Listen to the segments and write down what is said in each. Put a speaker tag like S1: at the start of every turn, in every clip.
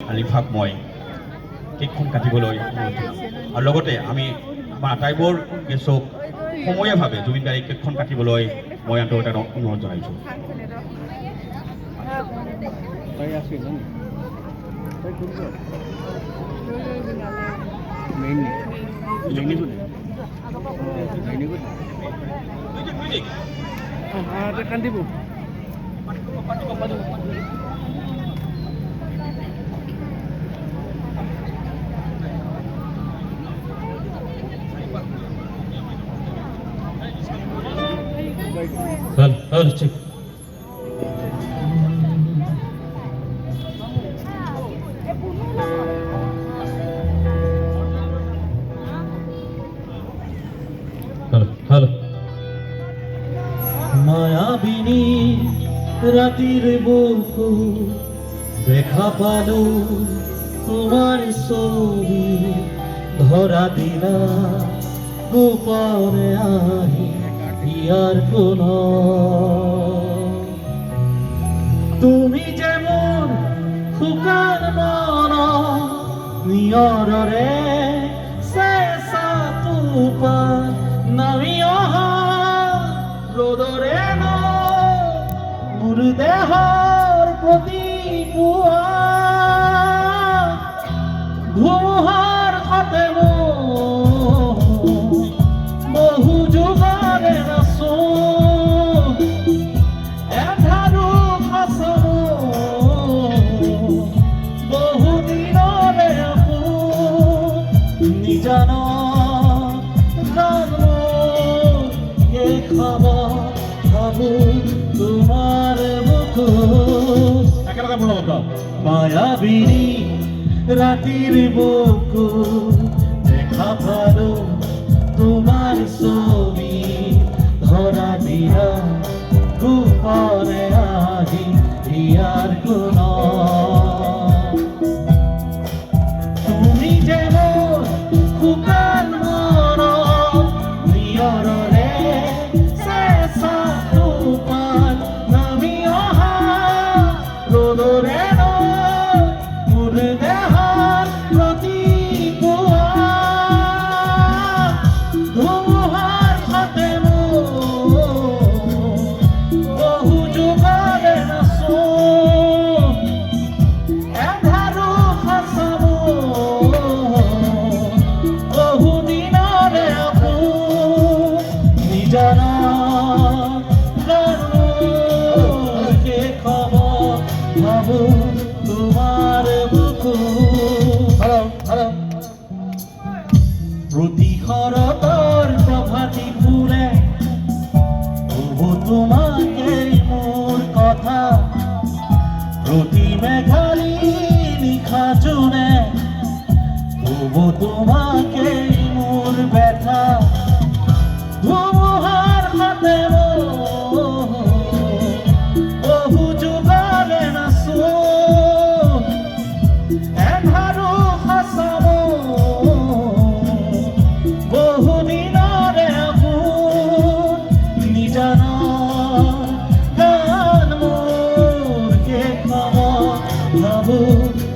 S1: আলিফাক মই কেকখন কাটিবলৈ আৰু লগতে আমি আমাৰ আটাইবোৰ গেছক সমূহীয়াভাৱে জুবিন গাৰ্গৰ কেকখন কাটিবলৈ মই আন্তৰিকতাৰে অনুৰোধ জনাইছোঁ। Halo, cek. Halo. মায়াবিনী রাতির বুকু দেখা পালো তোমার ছবি ধরা দিলা গোপনে আহি ইয়ার কোন তুমি যেমন শুকান মন নিয়ৰৰে চেঁচা তুফান নামি অহা ৰ'দৰে ন মোৰ দেহৰ প্ৰতি পুৱা ধুমুহাৰ সতে বহু যুগৰে নাচো এধাৰো খাচো বহু দিনৰে আপো নিজান খাবার খাবো তোমার মুখো মায়াবিনী রাতির বুকু দেখা ভালো তোমার ছবি ধরা দিয়া গোপনে আহি ইয়ার কোন তুমি যেমন শুকান মন নিয়ৰৰে চেঁচা তুফান নামি অহা ৰ'দৰে ন মোৰ দেহৰ প্ৰতি পুৱা ধুমুহাৰ সতে বহু যুগৰে নাচো এধাৰো সাঁচাব বহু দিনৰে আপো নিজান ভাবো তোমার বুকু প্রতি শৰতৰ প্ৰভাতী ফুলে কব তোমাকে মোৰ কথা প্ৰতি মেঘালী নিশা জোনে কব তোমাকে মোৰ ব্যথা ধুমুহাৰ সতে বহু যুগৰে নাচো এধাৰো সাঁচাব বহু দিনৰে আপো নিজান গান মোৰ শেষ ভাবো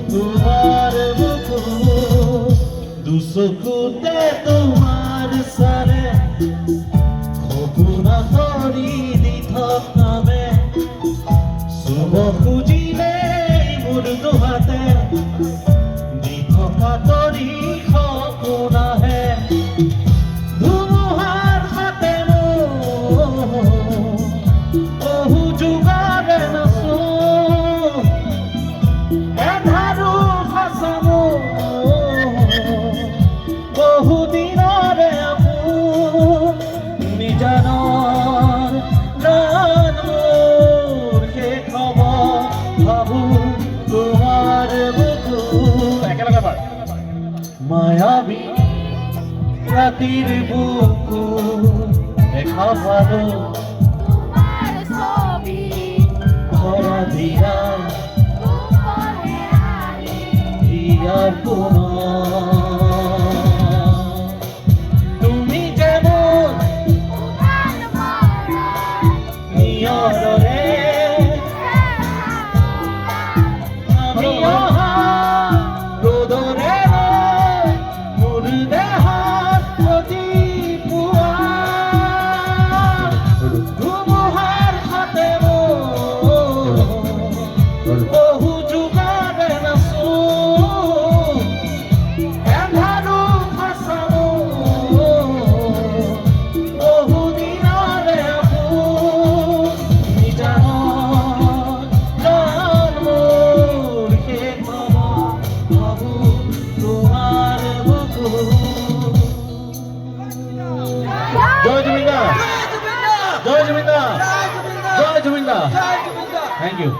S1: তোমাৰ বুকু দুচকুতে তোমাৰ চালে সপোনা কৰি দি থকামে চুব খুজিলে মোৰ দুহাতে দি থকা তৰি সপোন আহে ধুমুহাৰ সতে বহু যুগৰে নাচো এধাৰো সাঁচাব বহু দিনৰে আপো নিজানৰ গান মোৰ শেষ হ'ব ভাবো তোমাৰ বুকু মায়াবী রাতির বুকু দেখা ভালো
S2: তোমার ছবি
S1: ধরা দিয়া
S2: গোপনে আহি
S1: ইয়ার কোন তুমি যেমন
S2: শুকান মন
S1: নিয়ৰৰে আমি অহা ইউ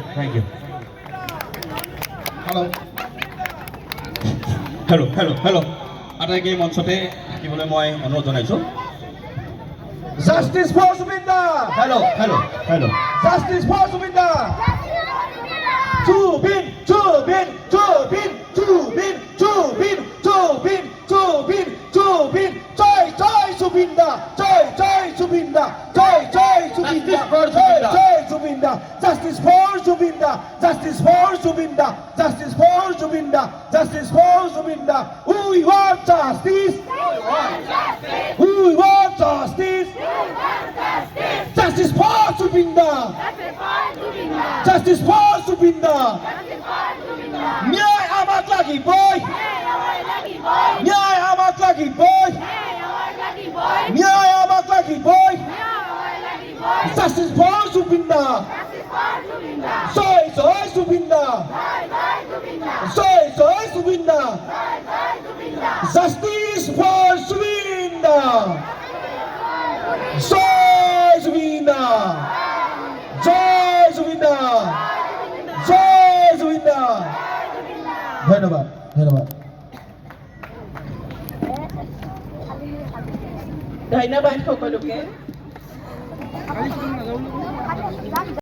S1: হেল্ল' আটাইকে এই মঞ্চতে থাকিবলৈ মই অনুৰোধ জনাইছোঁ
S3: Justice for Subinda!
S1: Hello'
S3: Justice for Subinda! Jubin! Joy Subinda! Joy Subinda!
S1: Justice for Subinda!
S3: Joy Subinda! Justice for Subinda! Justice for Subinda! Justice for Subinda! Justice for Subinda! We want justice! We want justice! Justice for Subinda! Justice for Subinda! Nyay amat lagi boy! Nyay amat lagi boy! Nyay amat lagi boy! Justice for Subinda! Joy Subinda! Joy Subinda! Justice for Subinda! Joy Subinda! Joy Subinda! Joy Subinda! ধন্যবাদ
S4: ধন্যবাদ সকলোকে